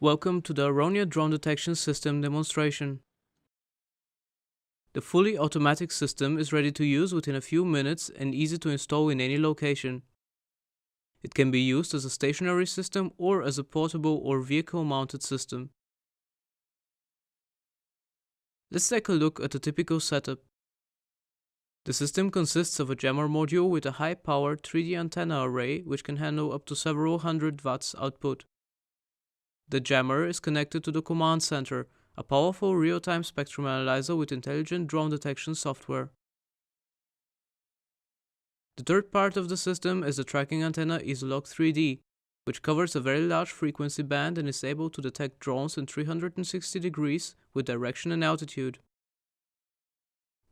Welcome to the Aronia Drone Detection System demonstration. The fully automatic system is ready to use within a few minutes and easy to install in any location. It can be used as a stationary system or as a portable or vehicle-mounted system. Let's take a look at the typical setup. The system consists of a jammer module with a high-powered 3D antenna array which can handle up to several hundred watts output. The jammer is connected to the command center, a powerful real-time spectrum analyzer with intelligent drone detection software. The third part of the system is the tracking antenna Isolog 3D, which covers a very large frequency band and is able to detect drones in 360 degrees with direction and altitude.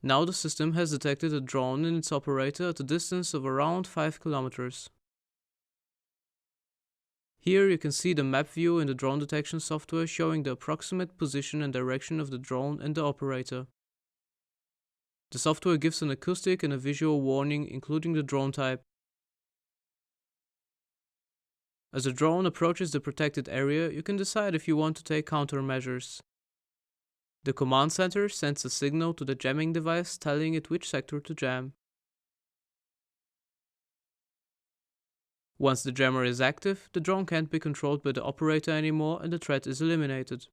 Now the system has detected a drone and its operator at a distance of around 5 kilometers. Here you can see the map view in the drone detection software showing the approximate position and direction of the drone and the operator. The software gives an acoustic and a visual warning including the drone type. As the drone approaches the protected area, you can decide if you want to take countermeasures. The command center sends a signal to the jamming device telling it which sector to jam. Once the jammer is active, the drone can't be controlled by the operator anymore and the threat is eliminated.